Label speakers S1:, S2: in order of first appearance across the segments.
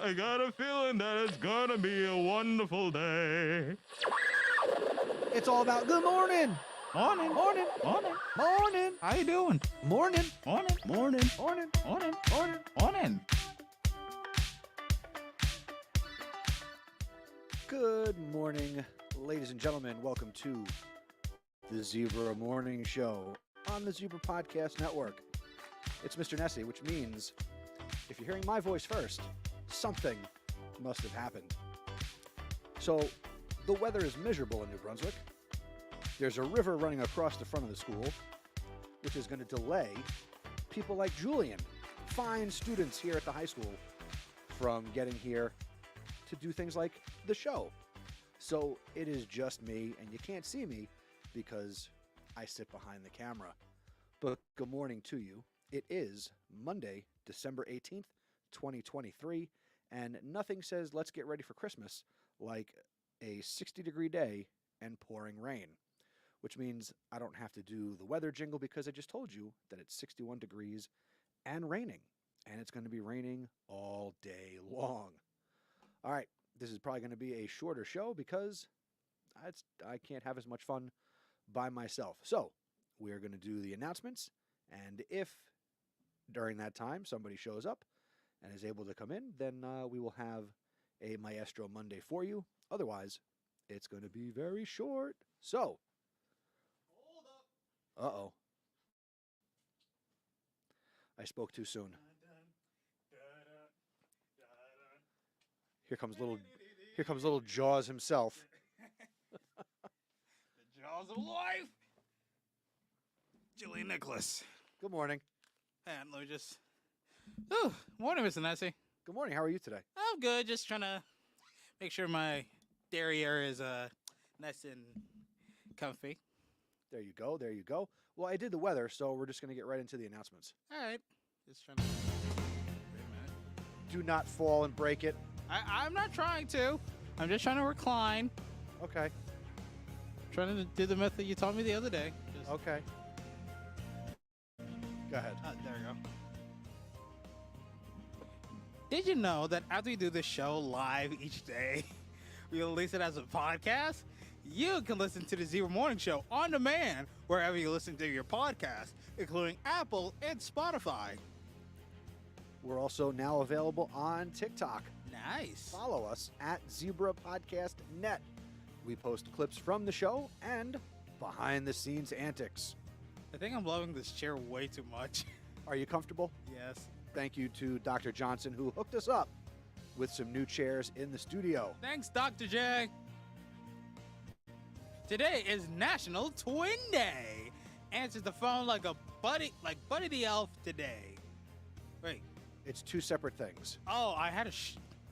S1: I got a feeling that it's gonna be a wonderful day.
S2: It's all about good morning.
S3: Morning.
S2: Morning.
S3: Morning.
S2: Morning.
S3: How you doing?
S2: Morning.
S3: Morning.
S2: Morning. Morning.
S3: Morning.
S2: Morning.
S3: Morning.
S2: Good morning, ladies and gentlemen. Welcome to the Zebra Morning Show on the Zebra Podcast Network. It's Mr. Nessie, which means if you're hearing my voice first, something must have happened. So, the weather is miserable in New Brunswick. There's a river running across the front of the school, which is going to delay people like Julian, fine students here at the high school, from getting here to do things like the show. So it is just me, and you can't see me because I sit behind the camera. But good morning to you. It is Monday, December 18th, 2023, and nothing says let's get ready for Christmas like a 60-degree day and pouring rain, which means I don't have to do the weather jingle because I just told you that it's 61 degrees and raining, and it's going to be raining all day long. All right, this is probably going to be a shorter show because I can't have as much fun by myself. So we are going to do the announcements, and if during that time somebody shows up and is able to come in, then we will have a Maestro Monday for you. Otherwise, it's going to be very short. So, hold up. Uh-oh. I spoke too soon. Here comes little Jaws himself.
S3: The jaws of life. Julian Nicholas.
S2: Good morning.
S3: And let me just... Oh, morning, Mr. Nessie.
S2: Good morning. How are you today?
S3: I'm good. Just trying to make sure my derriere is nice and comfy.
S2: There you go. There you go. Well, I did the weather, so we're just going to get right into the announcements.
S3: All right. Just trying to... Wait a minute.
S2: Do not fall and break it.
S3: I'm not trying to. I'm just trying to recline.
S2: Okay.
S3: Trying to do the method you taught me the other day. Just...
S2: Okay. Go ahead.
S3: There we go. Did you know that after we do this show live each day, we release it as a podcast? You can listen to the Zebra Morning Show on demand wherever you listen to your podcast, including Apple and Spotify.
S2: We're also now available on TikTok.
S3: Nice.
S2: Follow us at Zebra Podcast Net. We post clips from the show and behind-the-scenes antics.
S3: I think I'm loving this chair way too much.
S2: Are you comfortable?
S3: Yes.
S2: Thank you to Dr. Johnson, who hooked us up with some new chairs in the studio.
S3: Thanks, Dr. J. Today is National Twin Day. Answer the phone like Buddy the Elf today. Wait.
S2: It's two separate things.
S3: Oh, I had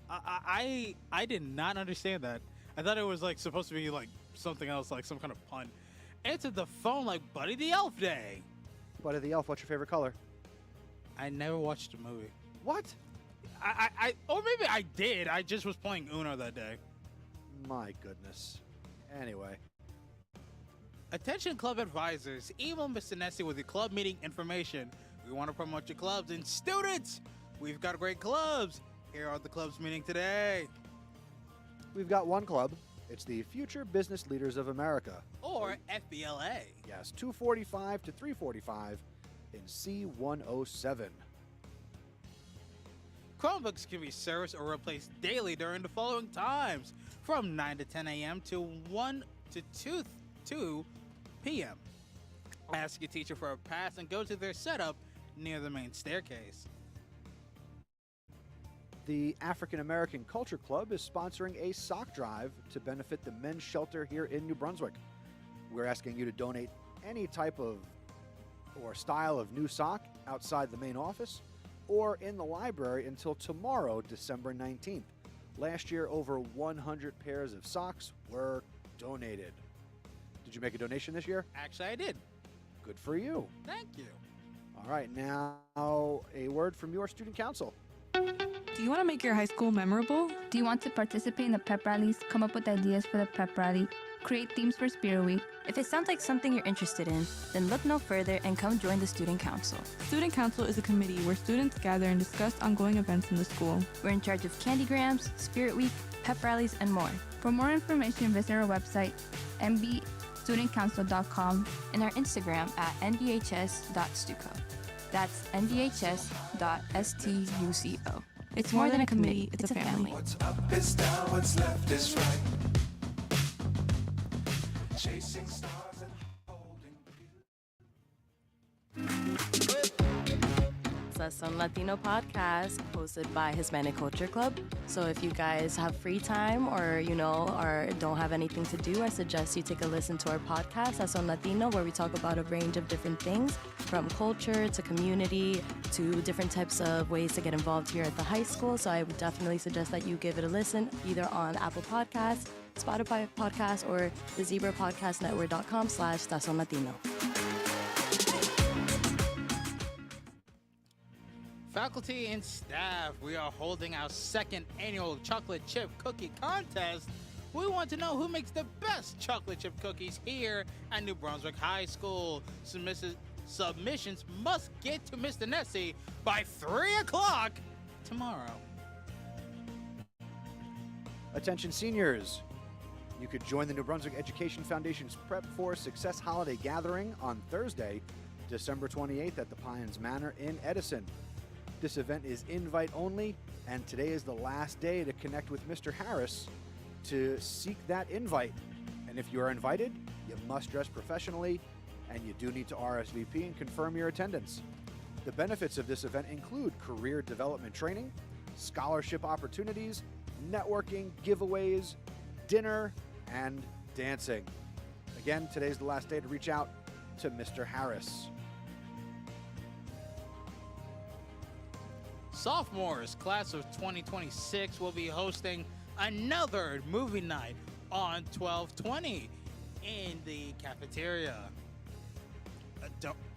S3: I did not understand that. I thought it was like supposed to be like something else, like some kind of pun. Answer the phone like Buddy the Elf Day.
S2: Buddy the Elf, what's your favorite color?
S3: I never watched the movie.
S2: What?
S3: Or maybe I did. I just was playing Uno that day.
S2: My goodness. Anyway.
S3: Attention club advisors, email Mr. Nessie with your club meeting information. We want to promote your clubs. And students, we've got great clubs. Here are the clubs meeting today.
S2: We've got one club. It's the Future Business Leaders of America.
S3: Or FBLA.
S2: Yes, 245 to 345 in C107.
S3: Chromebooks can be serviced or replaced daily during the following times, from 9 to 10 a.m. to 1 to 2 p.m. Ask your teacher for a pass and go to their setup near the main staircase.
S2: The African American Culture Club is sponsoring a sock drive to benefit the men's shelter here in New Brunswick. We're asking you to donate any type of or style of new sock outside the main office or in the library until tomorrow, December 19th. Last year, over 100 pairs of socks were donated. Did you make a donation this year?
S3: Actually, I did.
S2: Good for you.
S3: Thank you.
S2: All right, now a word from your student council.
S4: Do you want to make your high school memorable?
S5: Do you want to participate in the pep rallies, come up with ideas for the pep rally,
S4: create themes for Spirit Week.
S5: If it sounds like something you're interested in, then look no further and come join the Student Council.
S4: Student Council is a committee where students gather and discuss ongoing events in the school.
S5: We're in charge of Candygrams, Spirit Week, pep rallies, and more.
S4: For more information, visit our website, mbstudentcouncil.com,
S5: and our Instagram at nbhs.stuco. That's nbhs.stuco.
S4: It's more than a committee, it's a family.
S6: What's up is down, what's left is right. Chasing stars and holding
S7: Sazon Latino podcast hosted by Hispanic Culture Club. So if you guys have free time or, or don't have anything to do, I suggest you take a listen to our podcast, Sazon Latino, where we talk about a range of different things from culture to community to different types of ways to get involved here at the high school. So I would definitely suggest that you give it a listen either on Apple Podcasts, Spotify Podcasts, or the zebrapodcastnetwork.com/Sazon Latino.
S3: Faculty and staff, we are holding our second annual chocolate chip cookie contest. We want to know who makes the best chocolate chip cookies here at New Brunswick High School. Submissions must get to Mr. Nessie by 3 o'clock tomorrow.
S2: Attention seniors, you could join the New Brunswick Education Foundation's Prep for Success holiday gathering on Thursday, December 28th at the Pines Manor in Edison. This event is invite only, and today is the last day to connect with Mr. Harris to seek that invite. And if you are invited, you must dress professionally, and you do need to RSVP and confirm your attendance. The benefits of this event include career development training, scholarship opportunities, networking, giveaways, dinner, and dancing. Again, today's the last day to reach out to Mr. Harris.
S3: Sophomores, class of 2026, will be hosting another movie night on 12/20 in the cafeteria.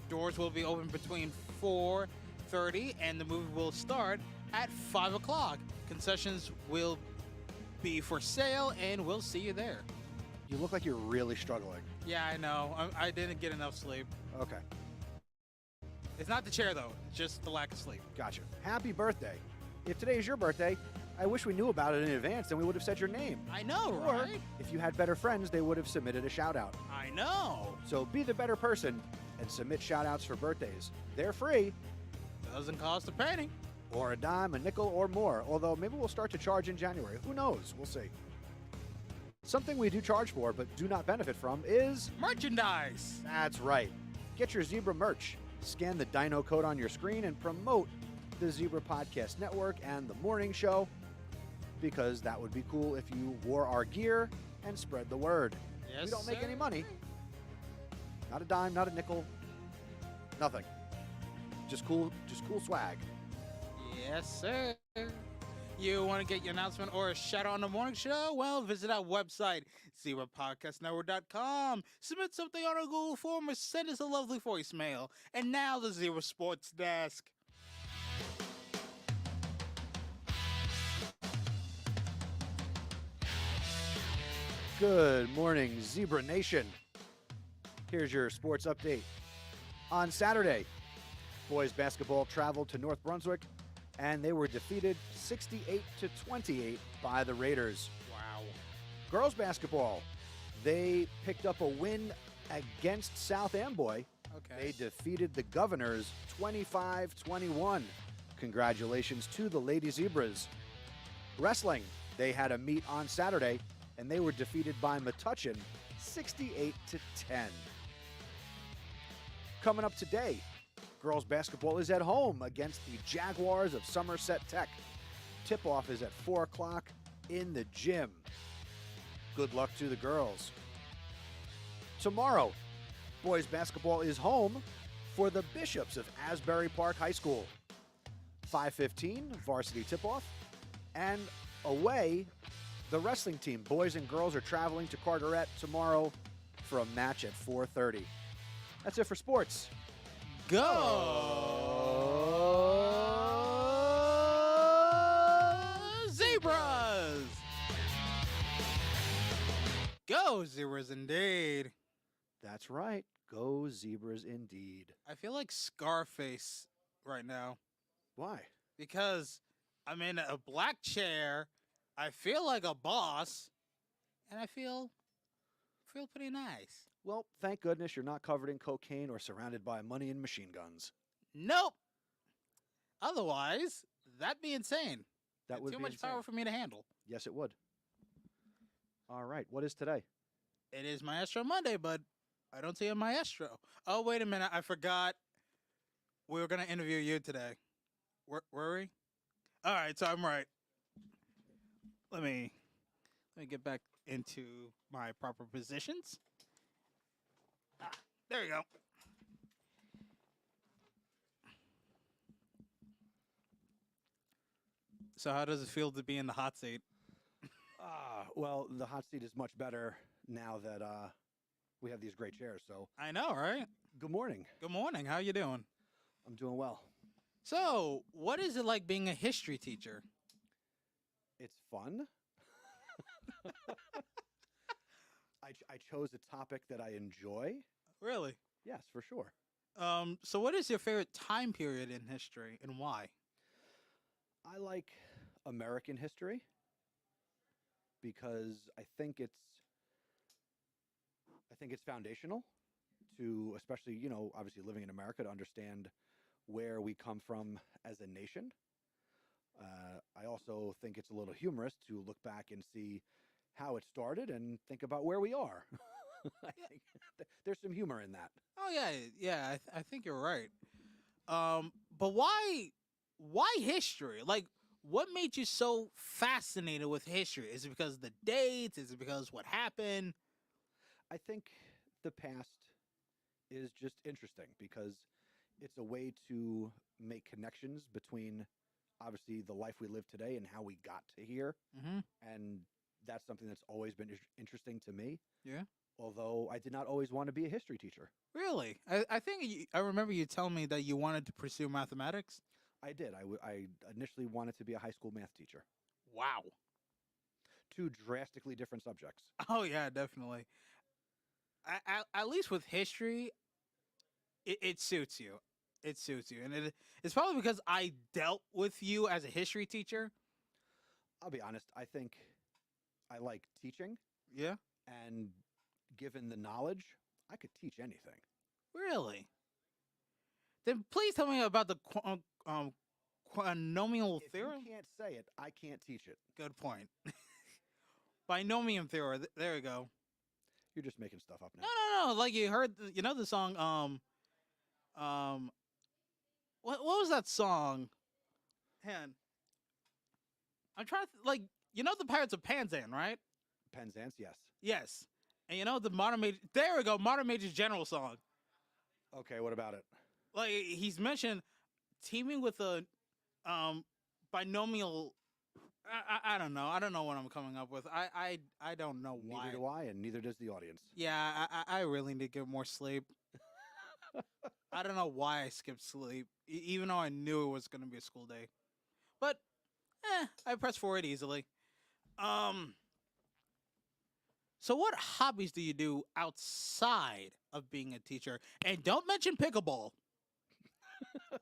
S3: Doors will be open between 4:30 and the movie will start at 5 o'clock. Concessions will be for sale and we'll see you there.
S2: You look like you're really struggling.
S3: Yeah, I know. I didn't get enough sleep.
S2: Okay,
S3: It's not the chair, though. Just the lack of sleep.
S2: gotcha. Happy birthday. If today is your birthday, I wish we knew about it in advance and we would have said your name.
S3: I know,
S2: Or
S3: right?
S2: if you had better friends, they would have submitted a shout out.
S3: I know.
S2: So be the better person and submit shout outs for birthdays. They're free,
S3: Doesn't cost a penny.
S2: or a dime, a nickel, or more. Although maybe we'll start to charge in January. Who knows? We'll see. Something we do charge for but do not benefit from is...
S3: Merchandise.
S2: That's right. Get your Zebra merch. Scan the Dino code on your screen and promote the Zebra Podcast Network and the morning show, because that would be cool if you wore our gear and spread the word.
S3: Yes,
S2: We don't make
S3: sir.
S2: any money. Not a dime, not a nickel, nothing. Just cool swag.
S3: Yes, sir. You want to get your announcement or a shout out on the morning show? Well, visit our website, zebrapodcastnetwork.com. Submit something on our Google form or send us a lovely voicemail. And now the Zebra Sports Desk.
S2: Good morning, Zebra Nation. Here's your sports update. On Saturday, boys basketball traveled to North Brunswick, and they were defeated 68-28 by the Raiders.
S3: Wow.
S2: Girls basketball, they picked up a win against South Amboy.
S3: Okay.
S2: They defeated the Governors 25-21. Congratulations to the Lady Zebras. Wrestling, they had a meet on Saturday, and they were defeated by Metuchen 68-10. Coming up today, girls basketball is at home against the Jaguars of Somerset Tech. Tip-off is at 4 o'clock in the gym. Good luck to the girls. Tomorrow, boys basketball is home for the Bishops of Asbury Park High School. 5:15 varsity tip-off, and away, the wrestling team, boys and girls, are traveling to Carteret tomorrow for a match at 4:30. That's it for sports.
S3: Zebras! Go Zebras indeed.
S2: That's right. Go Zebras indeed.
S3: I feel like Scarface right now
S2: Why?
S3: because I'm in a black chair. I feel like a boss, and I feel pretty nice.
S2: Well, thank goodness you're not covered in cocaine or surrounded by money and machine guns.
S3: Nope. Otherwise, that'd be insane.
S2: That would
S3: too
S2: be
S3: much
S2: insane.
S3: power for me to handle.
S2: Yes, it would. All right. What is today?
S3: It is Maestro Monday, but I don't see a maestro. Oh, wait a minute. I forgot. We were going to interview you today. Were we? All right, so I'm right. Let me get back into my proper positions. There you go. So how does it feel to be in the hot seat?
S2: Well, the hot seat is much better now that we have these great chairs. So,
S3: I know, right?
S2: good morning.
S3: Good morning. How you doing?
S2: I'm doing well.
S3: So, what is it like being a history teacher?
S2: It's fun. I chose a topic that I enjoy.
S3: Really?
S2: Yes, for sure.
S3: So what is your favorite time period in history and why?
S2: I like American history because I think it's foundational to, especially, obviously living in America, to understand where we come from as a nation. I also think it's a little humorous to look back and see how it started and think about where we are. I think there's some humor in that.
S3: Oh yeah. I think you're right. But why history? Like, what made you so fascinated with history? Is it because of the dates? Is it because what happened?
S2: I think the past is just interesting because it's a way to make connections between, obviously, the life we live today and how we got to here.
S3: Mm-hmm.
S2: And that's something that's always been interesting to me.
S3: Yeah.
S2: Although I did not always want to be a history teacher.
S3: Really? I think I remember you telling me that you wanted to pursue mathematics.
S2: I did. I initially wanted to be a high school math teacher.
S3: Wow.
S2: Two drastically different subjects.
S3: Oh yeah, definitely. At least with history, it suits you. It suits you, and it's probably because I dealt with you as a history teacher.
S2: I'll be honest. I think I like teaching,
S3: Yeah.
S2: and given the knowledge, I could teach anything.
S3: Really? Then please tell me about the binomial
S2: If
S3: theorem.
S2: you can't say it, I can't teach it.
S3: Good point. Binomial theorem. There we go.
S2: You're just making stuff up now.
S3: No. Like you heard, the song. What was that song? Man, I'm trying to the Pirates of Penzance, right?
S2: Penzance, yes.
S3: Yes. And the modern major. There we go. Modern Major's General song.
S2: Okay, what about it?
S3: Like he's mentioned teaming with a binomial. I don't know. I don't know what I'm coming up with. I don't know why.
S2: Neither do I, and neither does the audience.
S3: Yeah, I really need to get more sleep. I don't know why I skipped sleep, even though I knew it was going to be a school day. But, I pressed forward easily. So what hobbies do you do outside of being a teacher? And don't mention pickleball.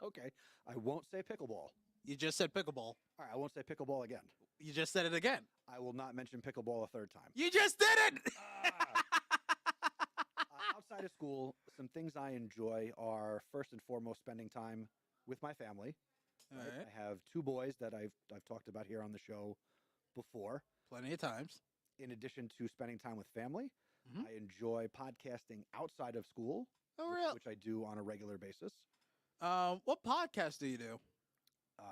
S2: Okay, I won't say pickleball.
S3: You just said pickleball.
S2: All right, I won't say pickleball again.
S3: You just said it again.
S2: I will not mention pickleball a third time.
S3: You just did it!
S2: Outside of school, some things I enjoy are first and foremost spending time with my family.
S3: All
S2: Right?
S3: right.
S2: I have two boys that I've talked about here on the show before.
S3: Plenty of times.
S2: In addition to spending time with family,
S3: Mhm.
S2: I enjoy podcasting outside of school,
S3: Oh, really?
S2: which I do on a regular basis.
S3: What podcast do you do?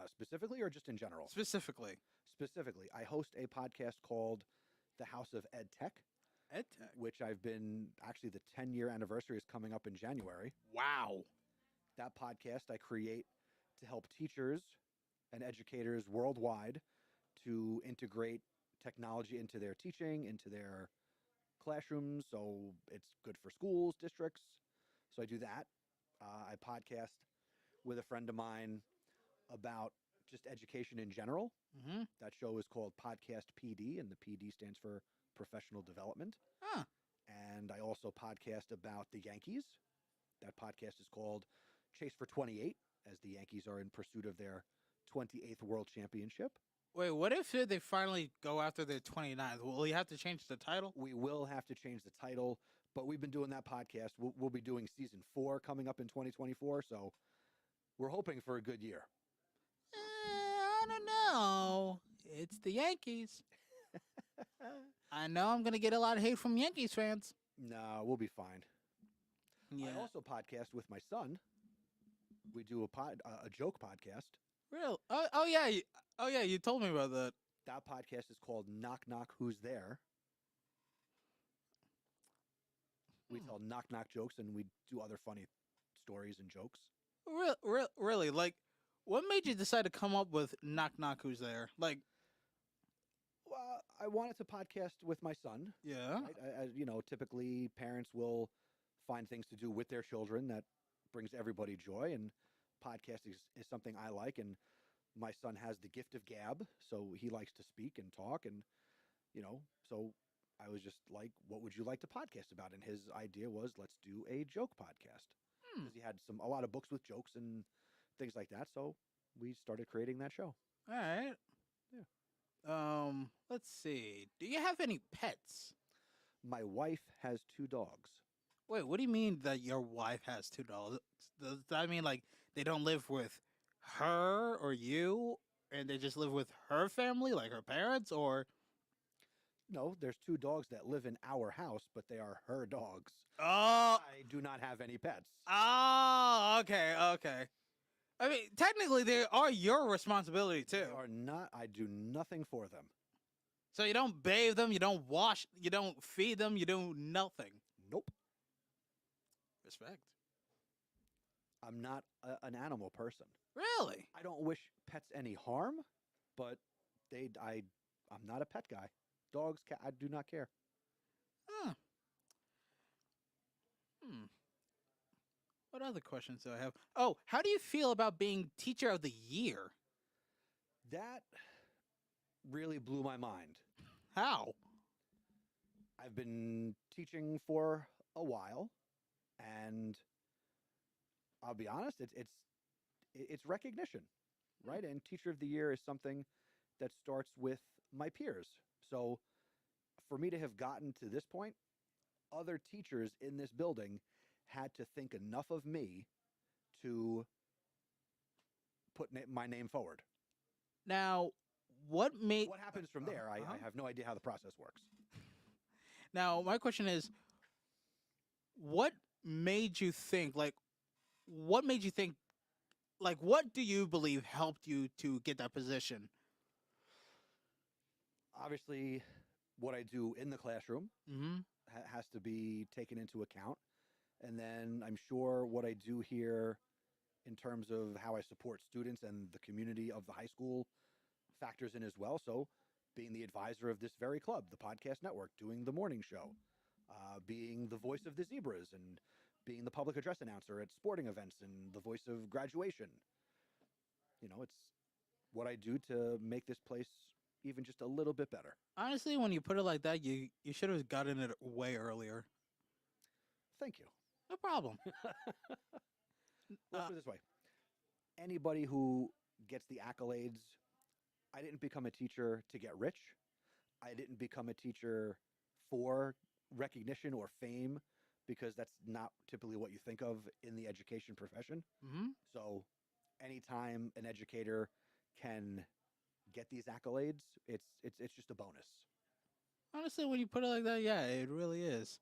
S2: Specifically or just in general?
S3: Specifically.
S2: Specifically, I host a podcast called The House of Ed Tech,
S3: EdTech.
S2: which I've been, actually the 10-year anniversary is coming up in January.
S3: Wow.
S2: That podcast I create to help teachers and educators worldwide to integrate technology into their teaching, into their classrooms, so it's good for schools, districts. So I do that. I podcast with a friend of mine about just education in general.
S3: Mm-hmm.
S2: That show is called Podcast PD, and the PD stands for professional development.
S3: Huh.
S2: And I also podcast about the Yankees. That podcast is called Chase for 28, as the Yankees are in pursuit of their 28th World Championship.
S3: Wait, what if they finally go after their 29th? Will you have to change the title?
S2: We will have to change the title, but we've been doing that podcast. We'll be doing season 4 coming up in 2024, so we're hoping for a good year.
S3: I don't know. It's the Yankees. I know I'm going to get a lot of hate from Yankees fans.
S2: No, we'll be fine.
S3: Yeah.
S2: I also podcast with my son. We do a joke podcast.
S3: Real? Oh yeah. Oh yeah. You told me about that.
S2: That podcast is called Knock Knock Who's There. We tell knock knock jokes and we do other funny stories and jokes.
S3: Really? Like, what made you decide to come up with Knock Knock Who's There? Like,
S2: Well, I wanted to podcast with my son.
S3: yeah.
S2: Right? Typically parents will find things to do with their children that brings everybody joy, and podcasting is something I like. And my son has the gift of gab, so he likes to speak and talk, and so I was just like, what would you like to podcast about? And his idea was, let's do a joke podcast, because he had a lot of books with jokes and things like that. So we started creating that show.
S3: All right.
S2: Yeah.
S3: Let's see. Do you have any pets?
S2: My wife has 2 dogs.
S3: Wait, what do you mean that your wife has $2? Does that mean like they don't live with her or you, and they just live with her family, like her parents, or?
S2: No, there's 2 dogs that live in our house, but they are her dogs.
S3: Oh,
S2: I do not have any pets.
S3: okay. I mean, technically, they are your responsibility too.
S2: They are not. I do nothing for them.
S3: So you don't bathe them, you don't wash, you don't feed them, you do nothing.
S2: Nope.
S3: Respect.
S2: I'm not an animal person.
S3: Really?
S2: I don't wish pets any harm, but I'm not a pet guy. Dogs, I do not care.
S3: Huh. What other questions do I have? Oh, how do you feel about being Teacher of the Year?
S2: That really blew my mind.
S3: How?
S2: I've been teaching for a while, and I'll be honest, it's recognition, right? And Teacher of the Year is something that starts with my peers. So for me to have gotten to this point, other teachers in this building had to think enough of me to put my name forward.
S3: Now, what
S2: happens from there? I have no idea how the process works.
S3: Now, my question is, what made you think, like, what do you believe helped you to get that position?
S2: Obviously, what I do in the classroom
S3: Mm-hmm.
S2: has to be taken into account. And then I'm sure what I do here in terms of how I support students and the community of the high school factors in as well. So being the advisor of this very club, the podcast network, doing the morning show, being the voice of the Zebras, and being the public address announcer at sporting events and the voice of graduation. It's what I do to make this place even just a little bit better.
S3: Honestly, when you put it like that, you should have gotten it way earlier.
S2: Thank you.
S3: No problem.
S2: Let's put it this way. Anybody who gets the accolades, I didn't become a teacher to get rich. I didn't become a teacher for recognition or fame, because that's not typically what you think of in the education profession.
S3: Mm-hmm.
S2: So anytime an educator can get these accolades, it's just a bonus.
S3: Honestly, when you put it like that, yeah, it really is.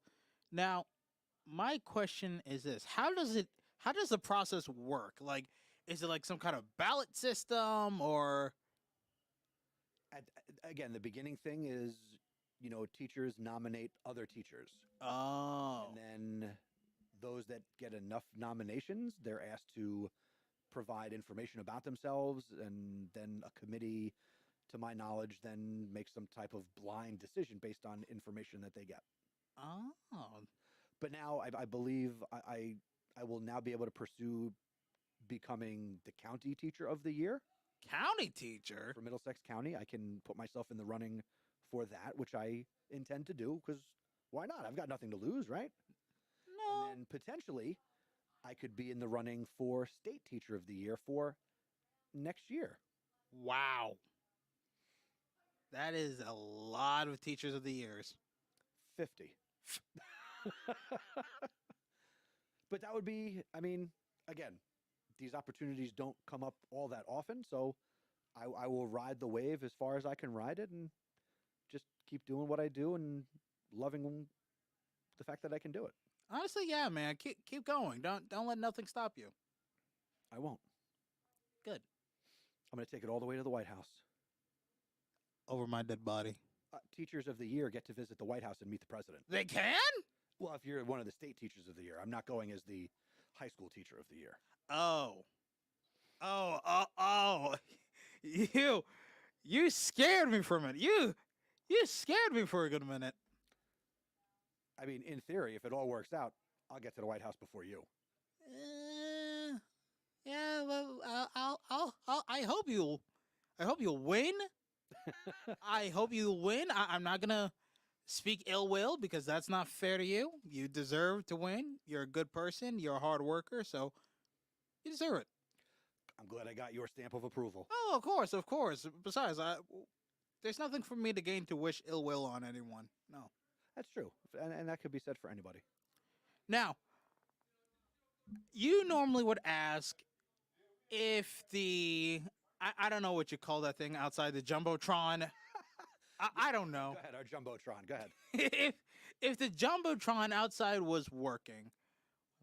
S3: Now, my question is this: how does the process work? Like, is it like some kind of ballot system, or?
S2: Again, the beginning thing is, teachers nominate other teachers.
S3: Oh.
S2: And then those that get enough nominations, they're asked to provide information about themselves, and then a committee, to my knowledge, then makes some type of blind decision based on information that they get.
S3: Oh.
S2: But now I believe I will now be able to pursue becoming the county teacher of the year.
S3: County teacher?
S2: For Middlesex County. I can put myself in the running for that, which I intend to do because why not? I've got nothing to lose, right?
S3: No.
S2: And then potentially I could be in the running for state teacher of the year for next year.
S3: Wow. That is a lot of teachers of the years.
S2: 50. But that would be, I mean, again, these opportunities don't come up all that often, so I will ride the wave as far as I can ride it and just keep doing what I do and loving the fact that I can do it.
S3: Honestly, yeah, man. Keep going. Don't let nothing stop you.
S2: I won't.
S3: Good.
S2: I'm going to take it all the way to the White House.
S3: Over my dead body.
S2: Teachers of the year get to visit the White House and meet the president.
S3: They can?
S2: Well, if you're one of the state teachers of the year, I'm not going as the high school teacher of the year.
S3: Oh. You scared me for a minute. You scared me for a good minute.
S2: I mean, in theory, if it all works out, I'll get to the White House before you.
S3: Yeah, well, I hope you'll win. I hope you win. I'm not gonna speak ill will because that's not fair to you. You deserve to win. You're a good person. You're a hard worker, so you deserve it.
S2: I'm glad I got your stamp of approval.
S3: Oh, of course. Besides, there's nothing for me to gain to wish ill will on anyone. No.
S2: That's true. And that could be said for anybody.
S3: Now, you normally would ask if I don't know what you call that thing outside the Jumbotron. I don't know.
S2: Go ahead, our Jumbotron. Go ahead.
S3: if the Jumbotron outside was working,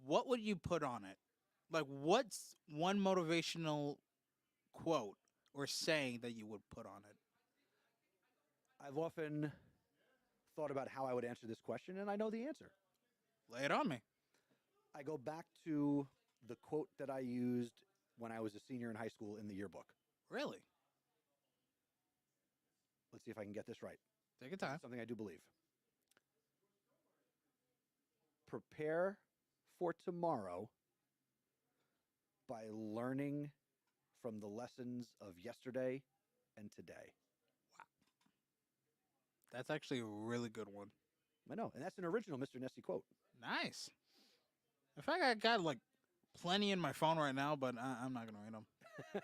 S3: what would you put on it? Like, what's one motivational quote or saying that you would put on it?
S2: I've often thought about how I would answer this question, and I know the answer.
S3: Lay it on me.
S2: I go back to the quote that I used when I was a senior in high school in the yearbook.
S3: Really?
S2: Let's see if I can get this right.
S3: Take your time.
S2: Something I do believe. Prepare for tomorrow by learning from the lessons of yesterday and today.
S3: That's actually a really good one.
S2: I know, and that's an original Mr. Nessie quote.
S3: Nice. In fact, I got like plenty in my phone right now, but I'm not gonna read them.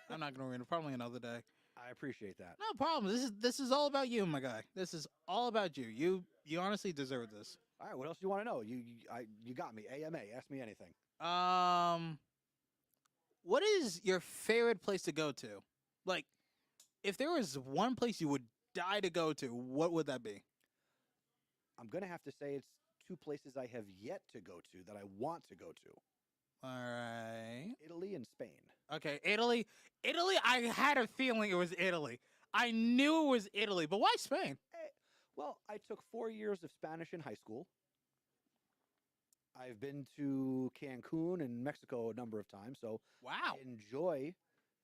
S3: I'm not gonna read them. Probably another day.
S2: I appreciate that.
S3: No problem. This is all about you, my guy. This is all about you. You honestly deserve this.
S2: All right, what else do you want to know? You got me. AMA. Ask me anything.
S3: What is your favorite place to go to? Like, if there was one place you would die to go to, what would that be?
S2: I'm gonna have to say it's two places I have yet to go to that I want to go to.
S3: All right.
S2: Italy and Spain.
S3: Okay, Italy. Italy, I had a feeling it was Italy. I knew it was Italy, but why Spain?
S2: Well, I took 4 years of Spanish in high school. I've been to Cancun and Mexico a number of times, so
S3: Wow.
S2: I enjoy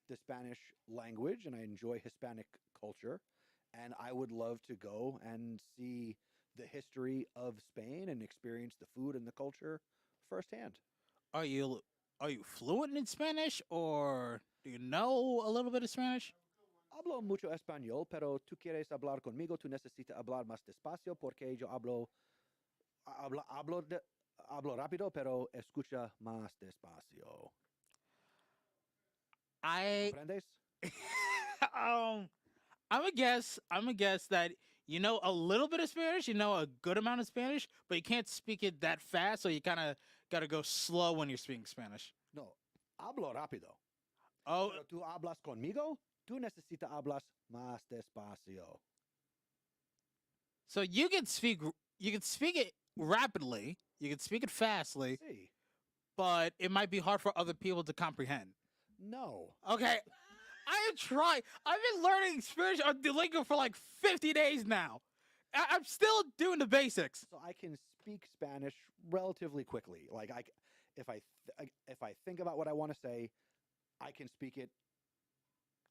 S2: the Spanish language and I enjoy Hispanic culture, and I would love to go and see the history of Spain and experience the food and the culture firsthand.
S3: Are you fluent in Spanish, or do you know a little bit of Spanish?
S2: Hablo mucho español, pero tú quieres hablar conmigo, tú necesitas hablar más despacio porque yo hablo rápido, pero escucha más despacio. ¿Comprendes?
S3: I'm a guess that you know a little bit of Spanish, you know a good amount of Spanish, but you can't speak it that fast, so you kind of got to go slow when you're speaking Spanish.
S2: No, hablo rápido.
S3: Oh,
S2: Pero tú hablas conmigo, tú necesitas hablar más despacio.
S3: so you can speak it rapidly, you can speak it fastly,
S2: See?
S3: but it might be hard for other people to comprehend.
S2: No.
S3: Okay. I try. I've been learning Spanish on Duolingo for like 50 days now. I'm still doing the basics.
S2: So I can speak Spanish relatively quickly. Like if I think about what I want to say, I can speak it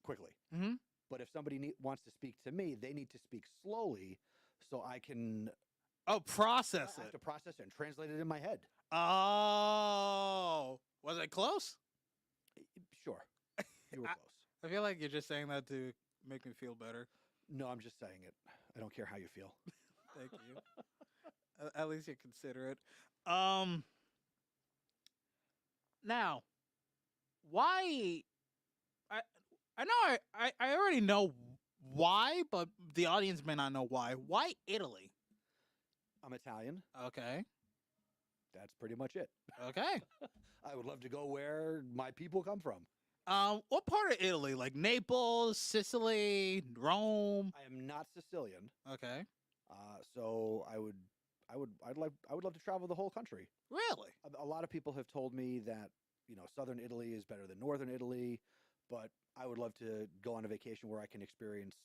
S2: quickly.
S3: Mm-hmm.
S2: But if somebody wants to speak to me, they need to speak slowly so I can
S3: Process
S2: I have
S3: it.
S2: to process it and translate it in my head.
S3: Oh, was it close?
S2: Sure. You were close.
S3: I feel like you're just saying that to make me feel better.
S2: No, I'm just saying it. I don't care how you feel.
S3: Thank you. At least you consider it. Now, why? I know I already know why, but the audience may not know why. Why Italy?
S2: I'm Italian.
S3: Okay.
S2: That's pretty much it.
S3: Okay.
S2: I would love to go where my people come from.
S3: What part of Italy? Like Naples, Sicily, Rome?
S2: I am not Sicilian,
S3: Okay.
S2: so I'd love to travel the whole country.
S3: Really?
S2: A lot of people have told me that southern Italy is better than northern Italy, but I would love to go on a vacation where I can experience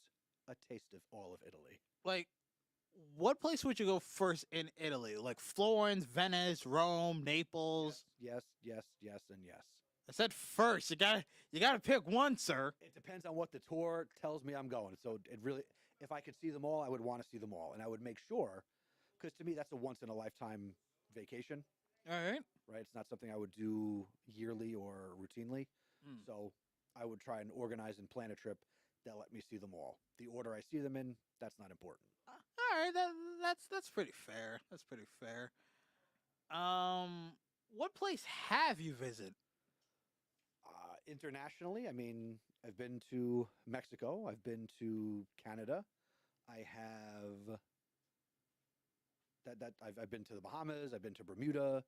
S2: a taste of all of Italy.
S3: Like, what place would you go first in Italy? Like Florence, Venice, Rome, Naples?
S2: Yes, yes, yes, and yes.
S3: I said first. You gotta pick one, sir.
S2: It depends on what the tour tells me I'm going. So it really, if I could see them all, I would want to see them all, and I would make sure, because to me that's a once in a lifetime vacation.
S3: All right.
S2: Right? It's not something I would do yearly or routinely.
S3: Mm.
S2: So I would try and organize and plan a trip that let me see them all. The order I see them in, that's not important.
S3: All right. That's pretty fair. That's pretty fair. What place have you visited?
S2: Internationally, I mean, I've been to Mexico. I've been to Canada. I have I've been to the Bahamas. I've been to Bermuda.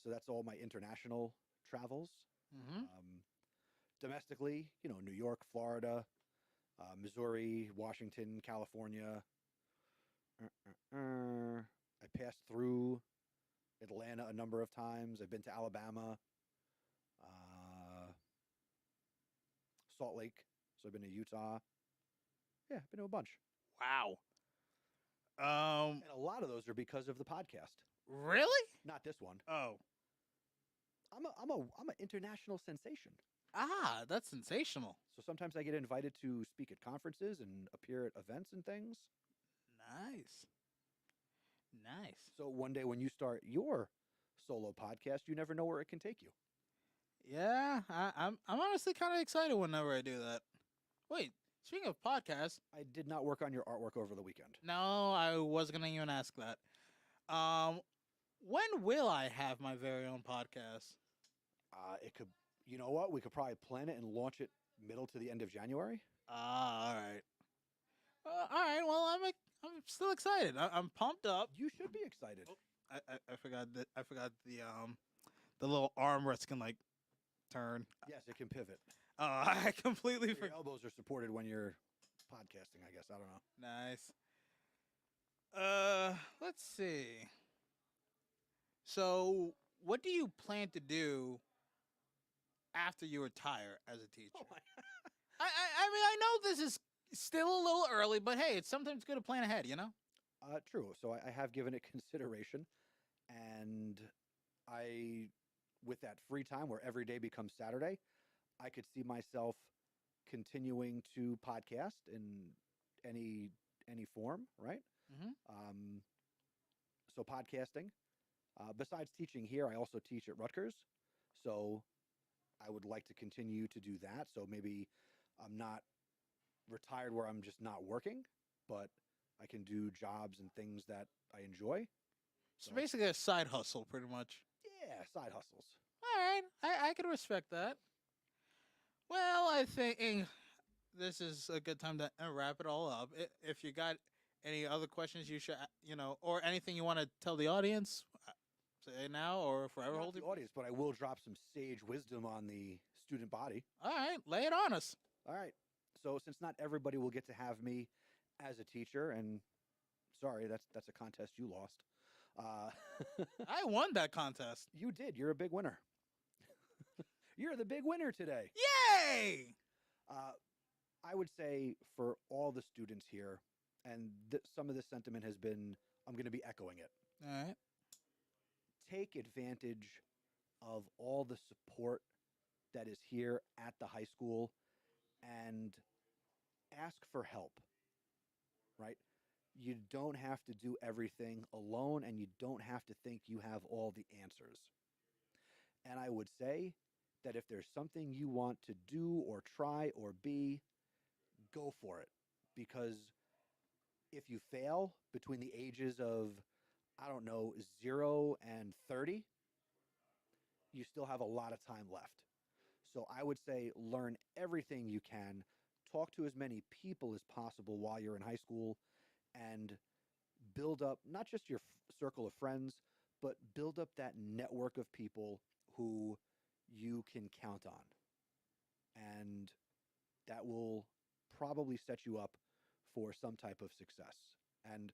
S2: So that's all my international travels.
S3: Mm-hmm.
S2: Domestically, New York, Florida, Missouri, Washington, California. I passed through Atlanta a number of times. I've been to Alabama, Salt Lake. So I've been to Utah. Yeah, I've been to a bunch.
S3: Wow.
S2: And a lot of those are because of the podcast.
S3: Really?
S2: Not this one.
S3: Oh.
S2: I'm an international sensation.
S3: Ah, that's sensational.
S2: So sometimes I get invited to speak at conferences and appear at events and things.
S3: Nice. Nice.
S2: So one day when you start your solo podcast, you never know where it can take you.
S3: Yeah, I'm honestly kind of excited whenever I do that. Wait, speaking of podcasts,
S2: I did not work on your artwork over the weekend.
S3: no, I was gonna even ask that. When will I have my very own podcast?
S2: It could, you know what? We could probably plan it and launch it middle to the end of January.
S3: Ah, all right. All right. Well, I'm still excited. I'm pumped up.
S2: You should be excited.
S3: I forgot that. I forgot the little armrest can like turn.
S2: Yes, it can pivot.
S3: I completely
S2: Your
S3: forgot.
S2: elbows are supported when you're podcasting, I guess. I don't know.
S3: Nice. Let's see. So, what do you plan to do after you retire as a teacher?
S2: Oh my.
S3: I mean, I know this is still a little early, but hey, it's sometimes good to plan ahead, you know?
S2: True. So I have given it consideration, and with that free time where every day becomes Saturday, I could see myself continuing to podcast in any form, right?
S3: Mm-hmm.
S2: So podcasting. Besides teaching here, I also teach at Rutgers, so I would like to continue to do that. So maybe I'm not retired where I'm just not working, but I can do jobs and things that I enjoy.
S3: So basically a side hustle, pretty much.
S2: Yeah, side hustles.
S3: All right, I can respect that. Well, I think this is a good time to wrap it all up. If you got any other questions, you should, or anything you want to tell the audience, say now or forever
S2: Not
S3: hold
S2: the
S3: it.
S2: audience, but I will drop some sage wisdom on the student body.
S3: All right, lay it on us.
S2: All right. So since not everybody will get to have me as a teacher, and sorry, that's a contest you lost.
S3: I won that contest.
S2: You did. You're a big winner. You're the big winner today.
S3: Yay!
S2: I would say for all the students here, and some of this sentiment has been, I'm going to be echoing it.
S3: All right.
S2: Take advantage of all the support that is here at the high school and ask for help, right? You don't have to do everything alone, and you don't have to think you have all the answers. And I would say that if there's something you want to do or try or be, go for it, because if you fail between the ages of, I don't know, 0 and 30, you still have a lot of time left. So I would say learn everything you can, talk to as many people as possible while you're in high school, and build up not just your circle of friends, but build up that network of people who you can count on. And that will probably set you up for some type of success. And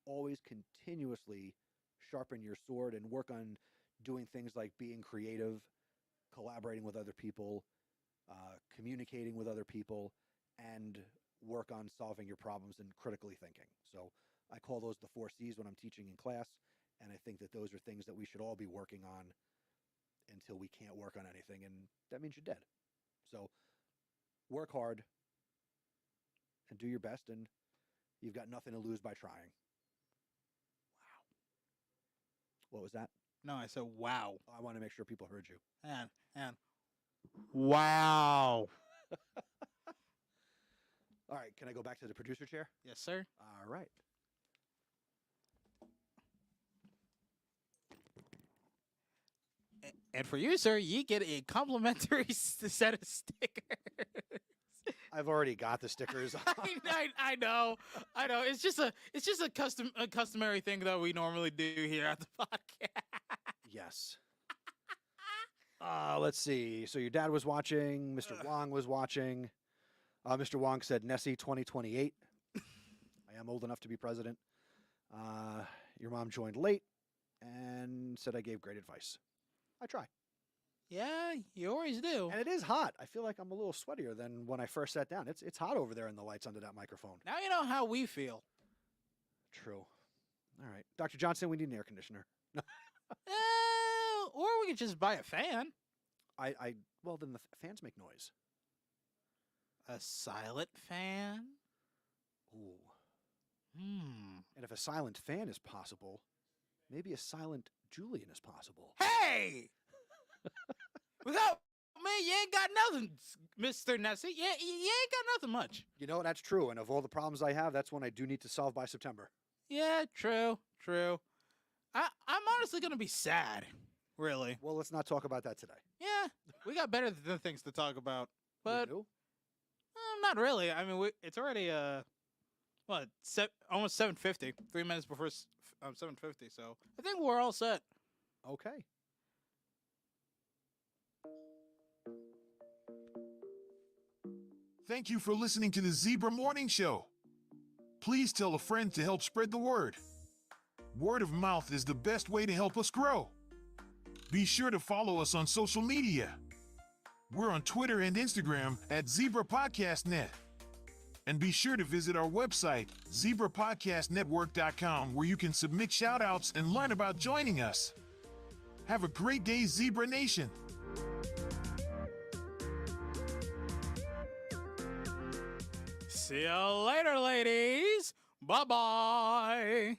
S2: always continuously sharpen your sword and work on doing things like being creative, collaborating with other people, communicating with other people, and work on solving your problems and critically thinking. So I call those the 4 C's when I'm teaching in class, and I think that those are things that we should all be working on until we can't work on anything, and that means you're dead. So work hard and do your best, and you've got nothing to lose by trying. Wow. What was that?
S3: No, I said wow.
S2: I want to make sure people heard you.
S3: And wow.
S2: All right, can I go back to the producer chair?
S3: Yes, sir.
S2: All right.
S3: And for you, sir, you get a complimentary set of stickers.
S2: I've already got the stickers.
S3: I know. It's just a customary thing that we normally do here at the podcast.
S2: Yes. Let's see. So your dad was watching. Mr. Wong was watching. Mr. Wong said Nessie 2028. I am old enough to be president. Your mom joined late and said I gave great advice. I try.
S3: Yeah, you always do.
S2: And it is hot. I feel like I'm a little sweatier than when I first sat down. It's hot over there in the lights under that microphone.
S3: Now you know how we feel.
S2: True. All right. Dr. Johnson, we need an air conditioner.
S3: Or we could just buy a fan.
S2: Well, then the fans make noise.
S3: A silent fan?
S2: Ooh. And if a silent fan is possible, maybe a silent Julian is possible.
S3: Hey! Without me, you ain't got nothing, Mr. Nessie. Yeah, you ain't got nothing much.
S2: You know, that's true. And of all the problems I have, that's one I do need to solve by September.
S3: Yeah, true. I'm honestly going to be sad, really.
S2: Well, let's not talk about that today.
S3: Yeah, we got better things to talk about. But
S2: We do?
S3: not really. I mean, it's already, almost 7:50. 3 minutes before 7:50. So I think we're all set.
S2: Okay.
S8: Thank you for listening to the Zebra Morning Show. Please tell a friend to help spread the word. Word of mouth is the best way to help us grow. Be sure to follow us on social media. We're on Twitter and Instagram at Zebra Podcast Net. And be sure to visit our website, zebrapodcastnetwork.com, where you can submit shout-outs and learn about joining us. Have a great day, Zebra Nation.
S3: See you later, ladies. Bye-bye.